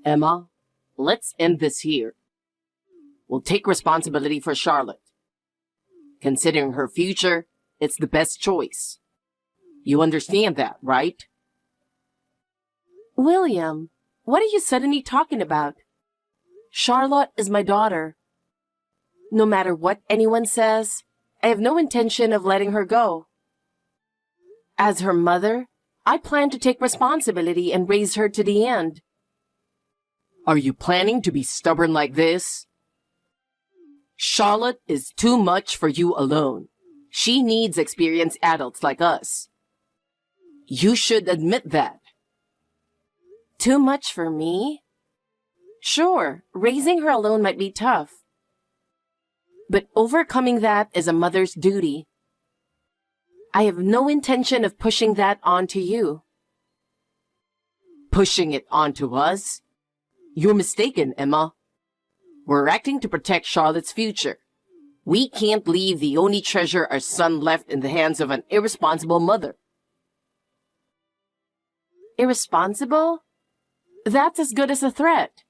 Emma, let's end this here. We'll take responsibility for Charlotte. Considering her future, it's the best choice. You understand that, right? William, what are you suddenly talking about? Charlotte is my daughter. No matter what anyone says, I have no intention of letting her go. As her mother, I plan to take responsibility and raise her to the end. Are you planning to be stubborn like this? Charlotte is too much for you alone. She needs experienced adults like us. You should admit that. Too much for me? Sure, raising her alone might be tough. But overcoming that is a mother's duty. I have no intention of pushing that onto you. Pushing it onto us? You're mistaken, Emma. We're acting to protect Charlotte's future. We can't leave the only treasure our son left in the hands of an irresponsible mother. Irresponsible? That's as good as a threat.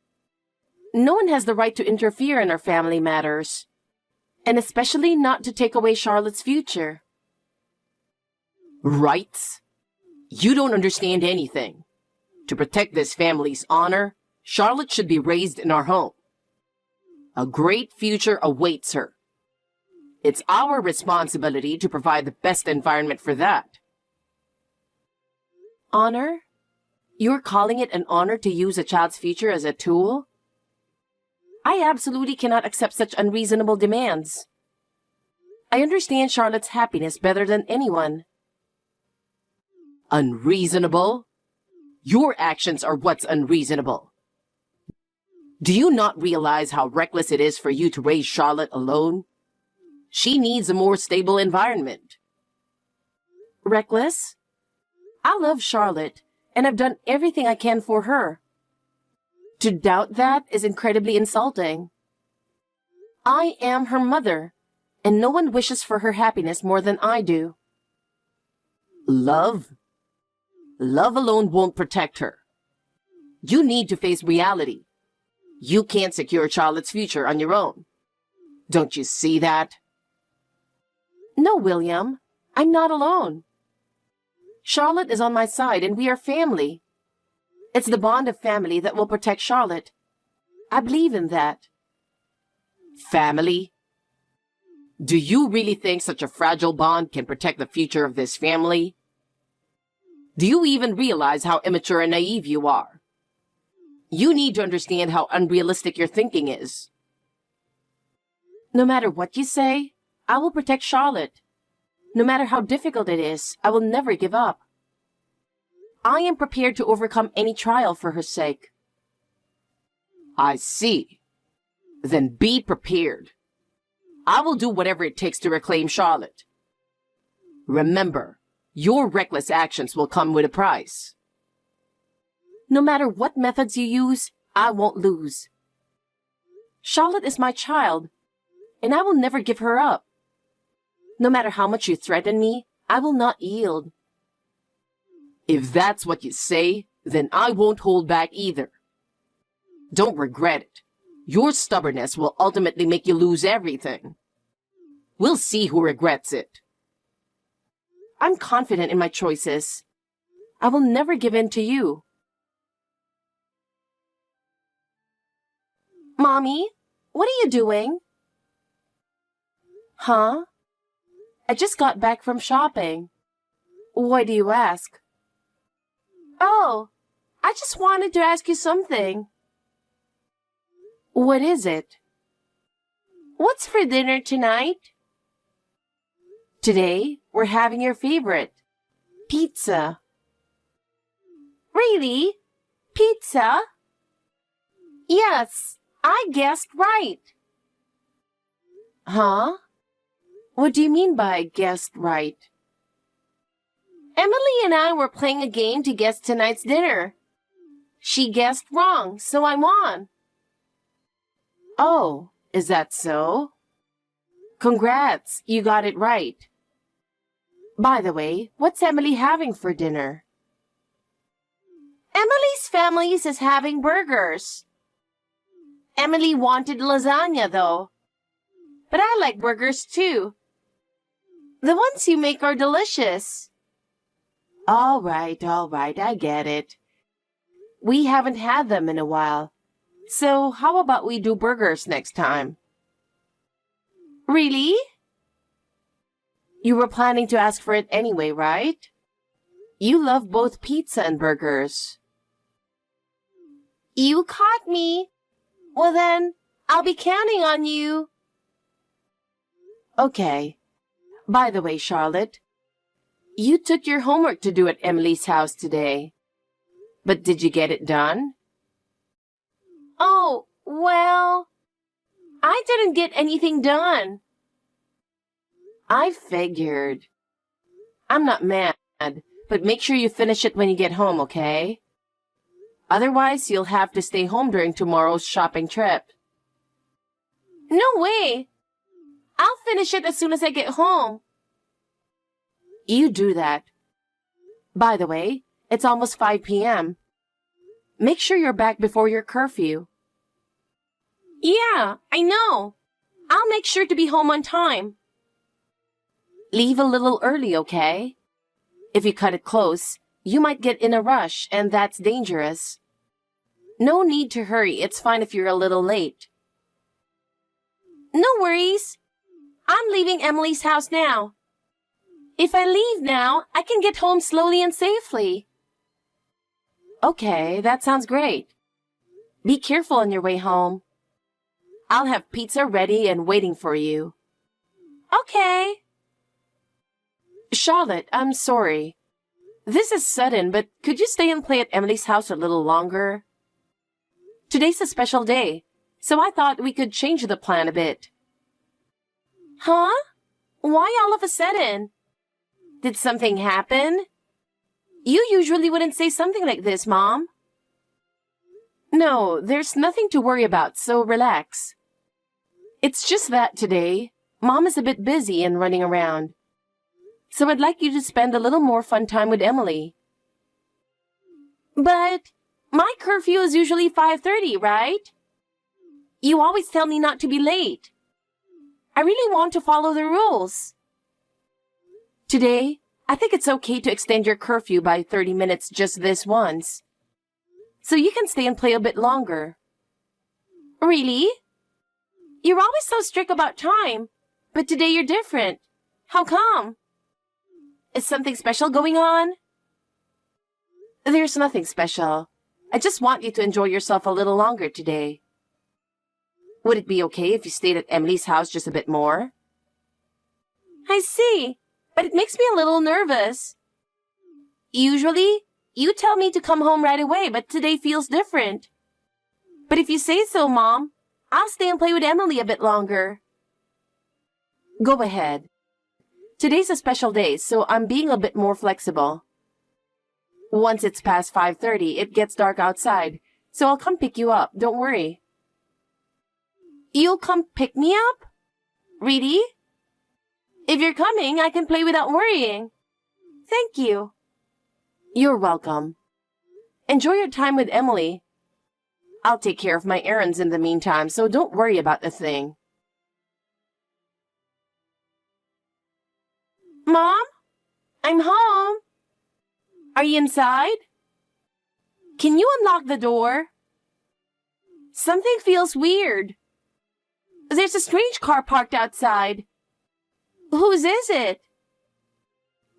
No one has the right to interfere in our family matters, and especially not to take away Charlotte's future. Rights? You don't understand anything. To protect this family's honor, Charlotte should be raised in our home. A great future awaits her. It's our responsibility to provide the best environment for that. Honor? You're calling it an honor to use a child's future as a tool? I absolutely cannot accept such unreasonable demands. I understand Charlotte's happiness better than anyone. Unreasonable? Your actions are what's unreasonable. Do you not realize how reckless it is for you to raise Charlotte alone? She needs a more stable environment. Reckless? I love Charlotte, and I've done everything I can for her. To doubt that is incredibly insulting. I am her mother, and no one wishes for her happiness more than I do. Love? Love alone won't protect her. You need to face reality. You can't secure Charlotte's future on your own. Don't you see that? No, William. I'm not alone. Charlotte is on my side, and we are family. It's the bond of family that will protect Charlotte. I believe in that. Family? Do you really think such a fragile bond can protect the future of this family? Do you even realize how immature and naive you are? You need to understand how unrealistic your thinking is. No matter what you say, I will protect Charlotte. No matter how difficult it is, I will never give up. I am prepared to overcome any trial for her sake. I see. Then be prepared. I will do whatever it takes to reclaim Charlotte. Remember, your reckless actions will come with a price. No matter what methods you use, I won't lose. Charlotte is my child, and I will never give her up. No matter how much you threaten me, I will not yield. If that's what you say, then I won't hold back either. Don't regret it. Your stubbornness will ultimately make you lose everything. We'll see who regrets it. I'm confident in my choices. I will never give in to you. Mommy, what are you doing? Huh? I just got back from shopping. Why do you ask? Oh, I just wanted to ask you something. What is it? What's for dinner tonight? Today, we're having your favorite, pizza. Really? Pizza? Yes, I guessed right. Huh? What do you mean by guessed right? Emily and I were playing a game to guess tonight's dinner. She guessed wrong, so I won. Oh, is that so? Congrats, you got it right. By the way, what's Emily having for dinner? Emily's family is having burgers. Emily wanted lasagna, though. But I like burgers, too. The ones you make are delicious. All right, I get it. We haven't had them in a while. So how about we do burgers next time? Really? You were planning to ask for it anyway, right? You love both pizza and burgers. You caught me. Well then, I'll be counting on you. Okay. By the way, Charlotte, you took your homework to do at Emily's house today. But did you get it done? Oh, well, I didn't get anything done. I figured. I'm not mad, but make sure you finish it when you get home, okay? Otherwise, you'll have to stay home during tomorrow's shopping trip. No way! I'll finish it as soon as I get home. You do that. By the way, it's almost 5 p.m. Make sure you're back before your curfew. Yeah, I know. I'll make sure to be home on time. Leave a little early, okay? If you cut it close, you might get in a rush, and that's dangerous. No need to hurry. It's fine if you're a little late. No worries. I'm leaving Emily's house now. If I leave now, I can get home slowly and safely. Okay, that sounds great. Be careful on your way home. I'll have pizza ready and waiting for you. Okay. Charlotte, I'm sorry. This is sudden, but could you stay and play at Emily's house a little longer? Today's a special day, so I thought we could change the plan a bit. Huh? Why all of a sudden? Did something happen? You usually wouldn't say something like this, Mom. No, there's nothing to worry about, so relax. It's just that today, Mom is a bit busy and running around. So I'd like you to spend a little more fun time with Emily. But my curfew is usually 5:30, right? You always tell me not to be late. I really want to follow the rules. Today, I think it's okay to extend your curfew by 30 minutes just this once. So you can stay and play a bit longer. Really? You're always so strict about time, but today you're different. How come? Is something special going on? There's nothing special. I just want you to enjoy yourself a little longer today. Would it be okay if you stayed at Emily's house just a bit more? I see, but it makes me a little nervous. Usually, you tell me to come home right away, but today feels different. But if you say so, Mom, I'll stay and play with Emily a bit longer. Go ahead. Today's a special day, so I'm being a bit more flexible. Once it's past 5:30, it gets dark outside, so I'll come pick you up, don't worry. You'll come pick me up? Really? If you're coming, I can play without worrying. Thank you. You're welcome. Enjoy your time with Emily. I'll take care of my errands in the meantime, so don't worry about a thing. Mom? I'm home. Are you inside? Can you unlock the door? Something feels weird. There's a strange car parked outside. Whose is it?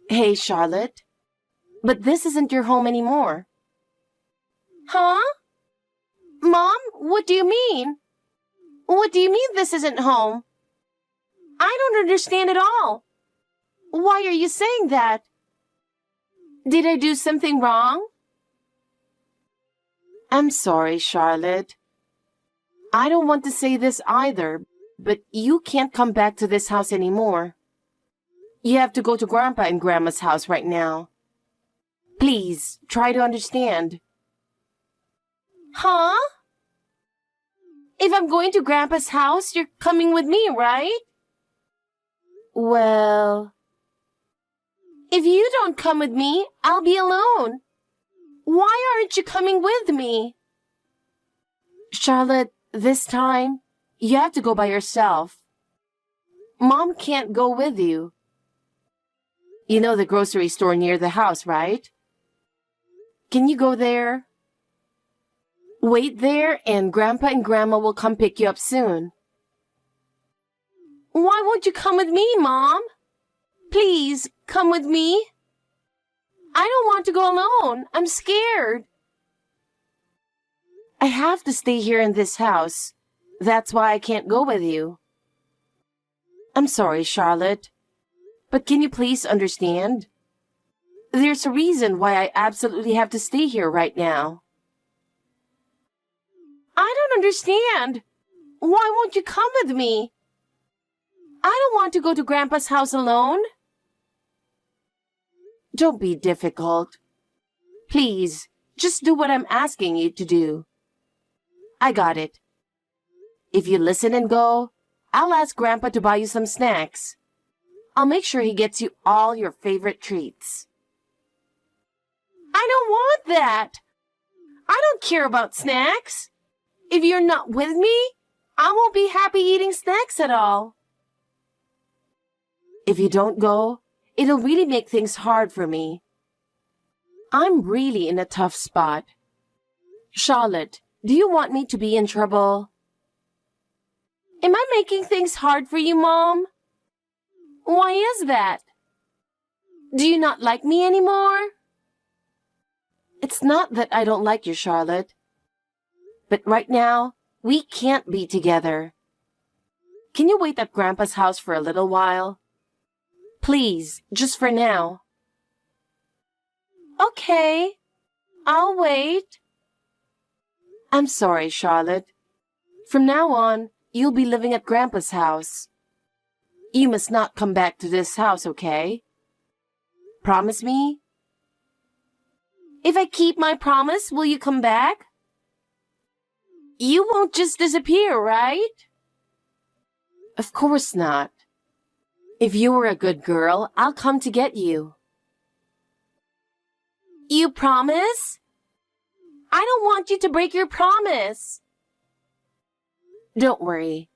Hey, Charlotte. But this isn't your home anymore. Huh? Mom, what do you mean? What do you mean this isn't home? I don't understand at all. Why are you saying that? Did I do something wrong? I'm sorry, Charlotte. I don't want to say this either, but you can't come back to this house anymore. You have to go to Grandpa and Grandma's house right now. Please, try to understand. Huh? If I'm going to Grandpa's house, you're coming with me, right? Well, if you don't come with me, I'll be alone. Why aren't you coming with me? Charlotte, this time, you have to go by yourself. Mom can't go with you. You know the grocery store near the house, right? Can you go there? Wait there and Grandpa and Grandma will come pick you up soon. Why won't you come with me, Mom? Please, come with me. I don't want to go alone. I'm scared. I have to stay here in this house. That's why I can't go with you. I'm sorry, Charlotte. But can you please understand? There's a reason why I absolutely have to stay here right now. I don't understand. Why won't you come with me? I don't want to go to Grandpa's house alone. Don't be difficult. Please, just do what I'm asking you to do. I got it. If you listen and go, I'll ask Grandpa to buy you some snacks. I'll make sure he gets you all your favorite treats. I don't want that. I don't care about snacks. If you're not with me, I won't be happy eating snacks at all. If you don't go, it'll really make things hard for me. I'm really in a tough spot. Charlotte, do you want me to be in trouble? Am I making things hard for you, Mom? Why is that? Do you not like me anymore? It's not that I don't like you, Charlotte. But right now, we can't be together. Can you wait at Grandpa's house for a little while? Please, just for now. Okay, I'll wait. I'm sorry, Charlotte. From now on, you'll be living at Grandpa's house. You must not come back to this house, okay? Promise me? If I keep my promise, will you come back? You won't just disappear, right? Of course not. If you were a good girl, I'll come to get you. You promise? I don't want you to break your promise. Don't worry.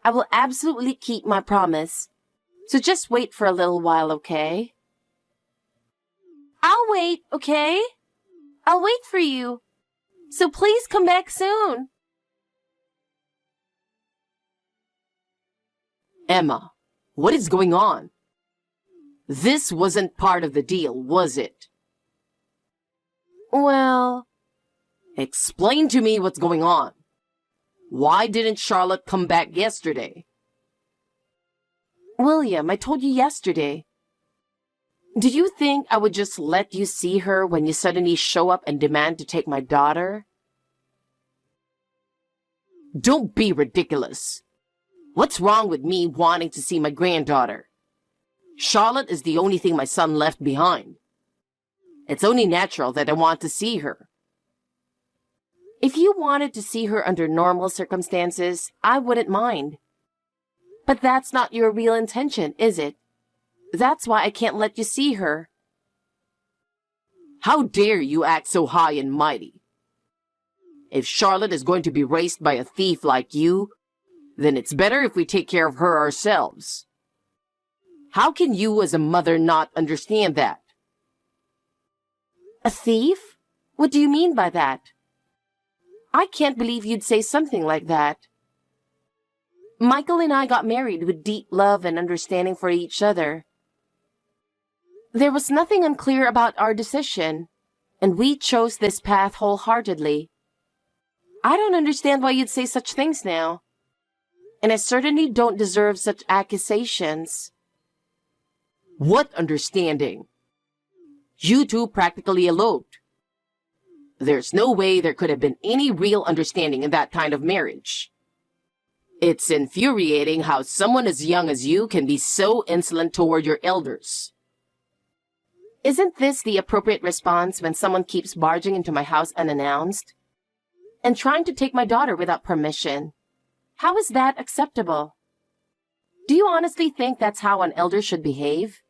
I will absolutely keep my promise. So just wait for a little while, okay? I'll wait, okay? I'll wait for you. So please come back soon. Emma, what is going on? This wasn't part of the deal, was it? Well, Explain to me what's going on. Why didn't Charlotte come back yesterday? William, I told you yesterday. Do you think I would just let you see her when you suddenly show up and demand to take my daughter? Don't be ridiculous. What's wrong with me wanting to see my granddaughter? Charlotte is the only thing my son left behind. It's only natural that I want to see her. If you wanted to see her under normal circumstances, I wouldn't mind. But that's not your real intention, is it? That's why I can't let you see her. How dare you act so high and mighty? If Charlotte is going to be raised by a thief like you, then it's better if we take care of her ourselves. How can you as a mother not understand that? A thief? What do you mean by that? I can't believe you'd say something like that. Michael and I got married with deep love and understanding for each other. There was nothing unclear about our decision, and we chose this path wholeheartedly. I don't understand why you'd say such things now. And I certainly don't deserve such accusations. What understanding? You two practically eloped. There's no way there could have been any real understanding in that kind of marriage. It's infuriating how someone as young as you can be so insolent toward your elders. Isn't this the appropriate response when someone keeps barging into my house unannounced? And trying to take my daughter without permission? How is that acceptable? Do you honestly think that's how an elder should behave?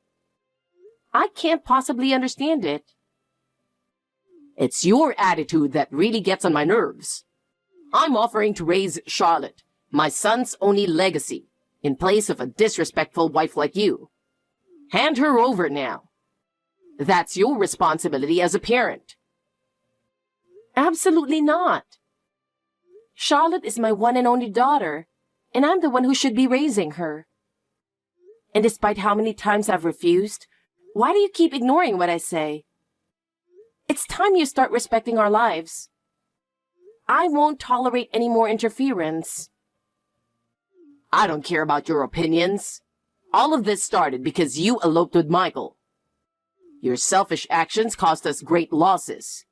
I can't possibly understand it. It's your attitude that really gets on my nerves. I'm offering to raise Charlotte, my son's only legacy, in place of a disrespectful wife like you. Hand her over now. That's your responsibility as a parent. Absolutely not. Charlotte is my one and only daughter, and I'm the one who should be raising her. And despite how many times I've refused, why do you keep ignoring what I say? It's time you start respecting our lives. I won't tolerate any more interference. I don't care about your opinions. All of this started because you eloped with Michael. Your selfish actions cost us great losses.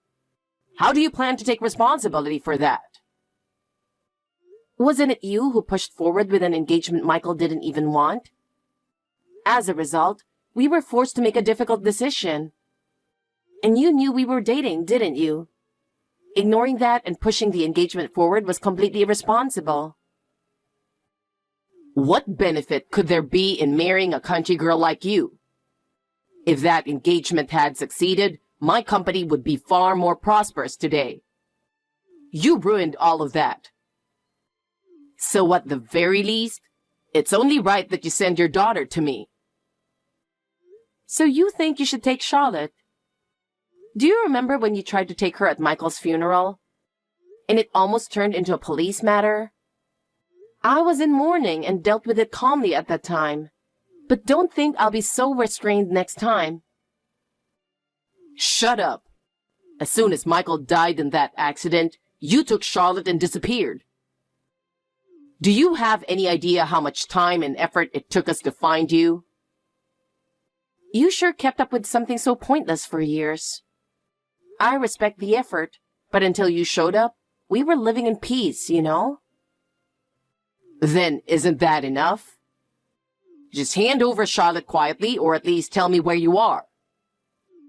How do you plan to take responsibility for that? Wasn't it you who pushed forward with an engagement Michael didn't even want? As a result, we were forced to make a difficult decision. And you knew we were dating, didn't you? Ignoring that and pushing the engagement forward was completely irresponsible. What benefit could there be in marrying a country girl like you? If that engagement had succeeded, my company would be far more prosperous today. You ruined all of that. So at the very least, it's only right that you send your daughter to me. So you think you should take Charlotte? Do you remember when you tried to take her at Michael's funeral? And it almost turned into a police matter? I was in mourning and dealt with it calmly at that time. But don't think I'll be so restrained next time. Shut up. As soon as Michael died in that accident, you took Charlotte and disappeared. Do you have any idea how much time and effort it took us to find you? You sure kept up with something so pointless for years. I respect the effort, but until you showed up, we were living in peace, you know? Then isn't that enough? Just hand over Charlotte quietly, or at least tell me where you are.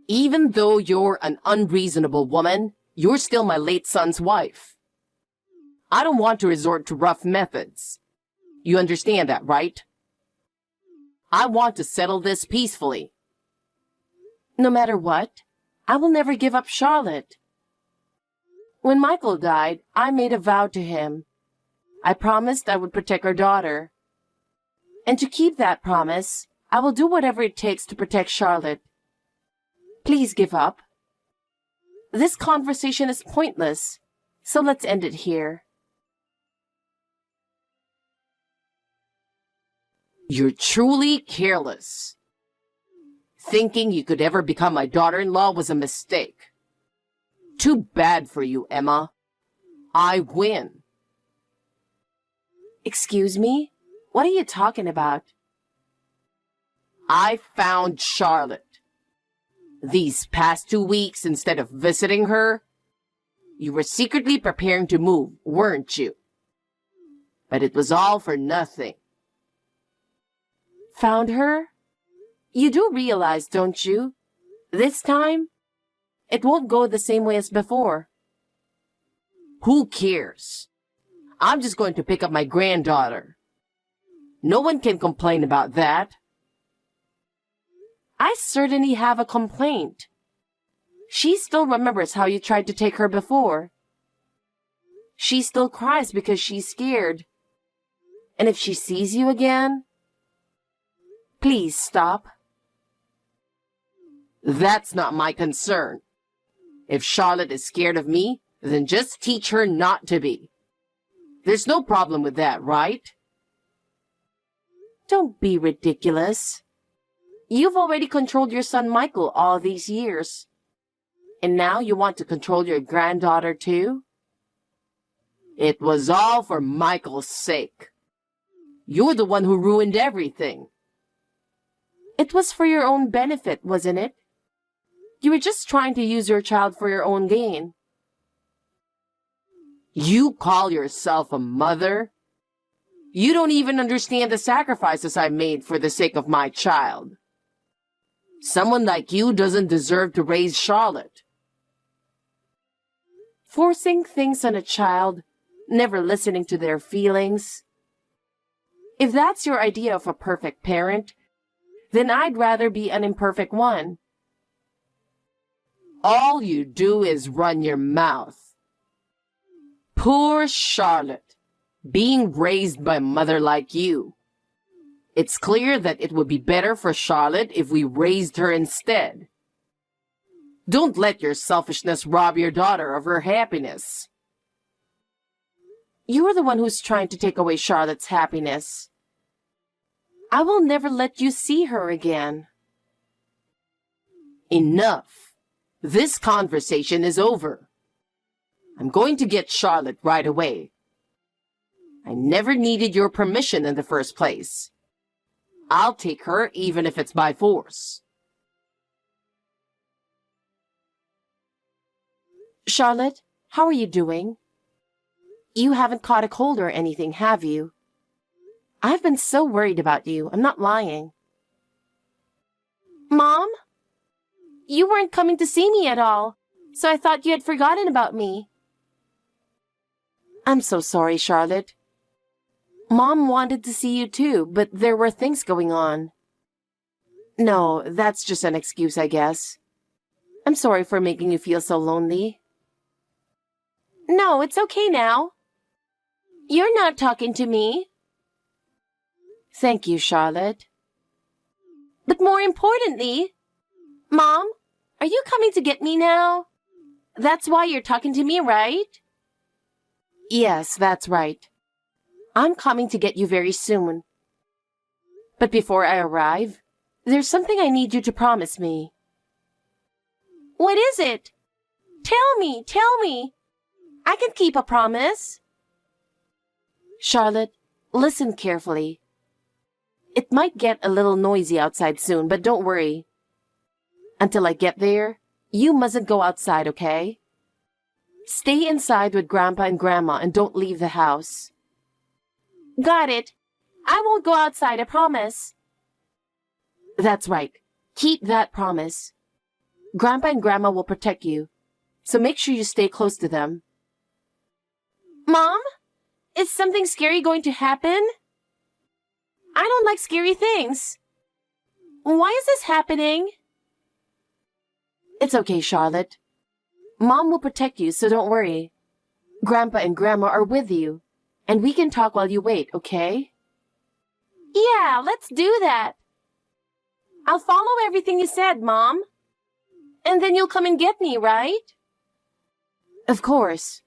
Even though you're an unreasonable woman, you're still my late son's wife. I don't want to resort to rough methods. You understand that, right? I want to settle this peacefully. No matter what, I will never give up Charlotte. When Michael died, I made a vow to him. I promised I would protect our daughter. And to keep that promise, I will do whatever it takes to protect Charlotte. Please give up. This conversation is pointless, so let's end it here. You're truly careless. Thinking you could ever become my daughter-in-law was a mistake. Too bad for you, Emma. I win. Excuse me? What are you talking about? I found Charlotte. These past 2 weeks, instead of visiting her, you were secretly preparing to move, weren't you? But it was all for nothing. Found her? You do realize, don't you? This time, it won't go the same way as before. Who cares? I'm just going to pick up my granddaughter. No one can complain about that. I certainly have a complaint. She still remembers how you tried to take her before. She still cries because she's scared. And if she sees you again, please stop. That's not my concern. If Charlotte is scared of me, then just teach her not to be. There's no problem with that, right? Don't be ridiculous. You've already controlled your son Michael all these years. And now you want to control your granddaughter too? It was all for Michael's sake. You're the one who ruined everything. It was for your own benefit, wasn't it? You were just trying to use your child for your own gain. You call yourself a mother? You don't even understand the sacrifices I made for the sake of my child. Someone like you doesn't deserve to raise Charlotte. Forcing things on a child, never listening to their feelings. If that's your idea of a perfect parent, then I'd rather be an imperfect one. All you do is run your mouth. Poor Charlotte, being raised by a mother like you. It's clear that it would be better for Charlotte if we raised her instead. Don't let your selfishness rob your daughter of her happiness. You're the one who's trying to take away Charlotte's happiness. I will never let you see her again. Enough. This conversation is over. I'm going to get Charlotte right away. I never needed your permission in the first place. I'll take her even if it's by force. Charlotte, how are you doing? You haven't caught a cold or anything, have you? I've been so worried about you. I'm not lying. Mom? You weren't coming to see me at all, so I thought you had forgotten about me. I'm so sorry, Charlotte. Mom wanted to see you too, but there were things going on. No, that's just an excuse, I guess. I'm sorry for making you feel so lonely. No, it's okay now. You're not talking to me. Thank you, Charlotte. But more importantly, Mom, are you coming to get me now? That's why you're talking to me, right? Yes, that's right. I'm coming to get you very soon. But before I arrive, there's something I need you to promise me. What is it? Tell me. I can keep a promise. Charlotte, listen carefully. It might get a little noisy outside soon, but don't worry. Until I get there, you mustn't go outside, okay? Stay inside with Grandpa and Grandma and don't leave the house. Got it. I won't go outside, I promise. That's right. Keep that promise. Grandpa and Grandma will protect you, so make sure you stay close to them. Mom? Is something scary going to happen? I don't like scary things. Why is this happening? It's okay, Charlotte. Mom will protect you, so don't worry. Grandpa and Grandma are with you, and we can talk while you wait, okay? Yeah, let's do that. I'll follow everything you said, Mom. And then you'll come and get me, right? Of course.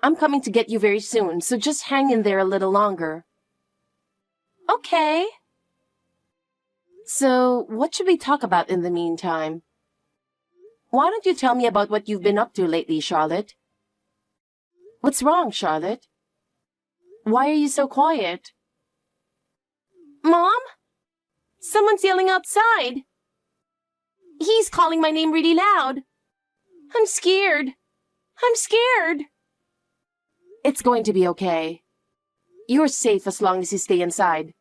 I'm coming to get you very soon, so just hang in there a little longer. Okay. So, what should we talk about in the meantime? Why don't you tell me about what you've been up to lately, Charlotte? What's wrong, Charlotte? Why are you so quiet? Mom? Someone's yelling outside. He's calling my name really loud. I'm scared. It's going to be okay. You're safe as long as you stay inside.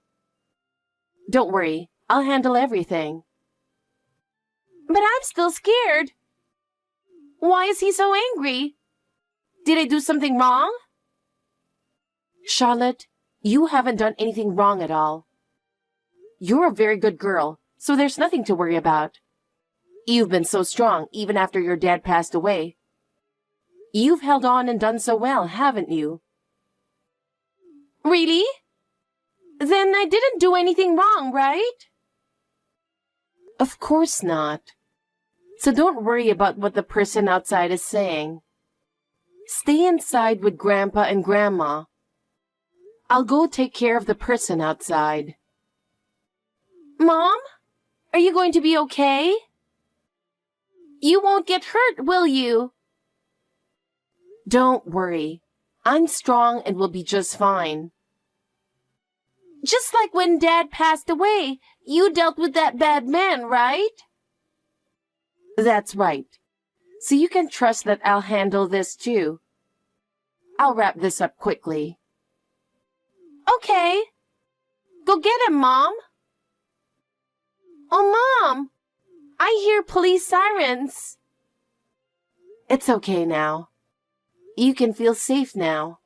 Don't worry, I'll handle everything. But I'm still scared. Why is he so angry? Did I do something wrong? Charlotte, you haven't done anything wrong at all. You're a very good girl, so there's nothing to worry about. You've been so strong even after your dad passed away. You've held on and done so well, haven't you? Really? Then I didn't do anything wrong, right? Of course not. So don't worry about what the person outside is saying. Stay inside with Grandpa and Grandma. I'll go take care of the person outside. Mom? Are you going to be okay? You won't get hurt, will you? Don't worry. I'm strong and will be just fine. Just like when Dad passed away, you dealt with that bad man, right? That's right. So you can trust that I'll handle this too. I'll wrap this up quickly. Okay. Go get him, Mom. Oh, Mom! I hear police sirens. It's okay now. You can feel safe now.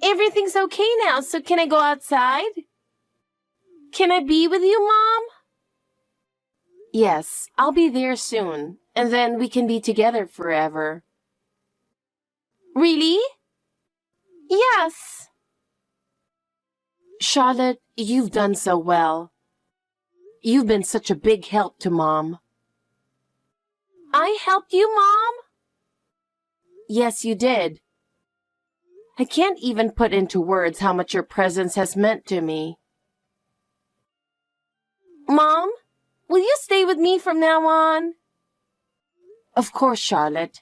Everything's okay now, so can I go outside? Can I be with you, Mom? Yes, I'll be there soon, And then we can be together forever. Really? Yes. Charlotte, you've done so well. You've been such a big help to Mom. I helped you, Mom? Yes, you did. I can't even put into words how much your presence has meant to me. Mom, will you stay with me from now on? Of course, Charlotte.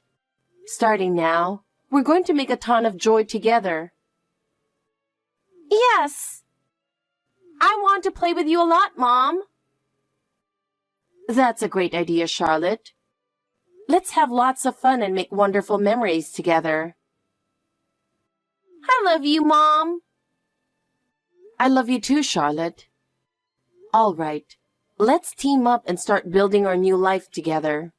Starting now, we're going to make a ton of joy together. Yes. I want to play with you a lot, Mom. That's a great idea, Charlotte. Let's have lots of fun and make wonderful memories together. I love you, Mom. I love you too, Charlotte. All right, let's team up and start building our new life together.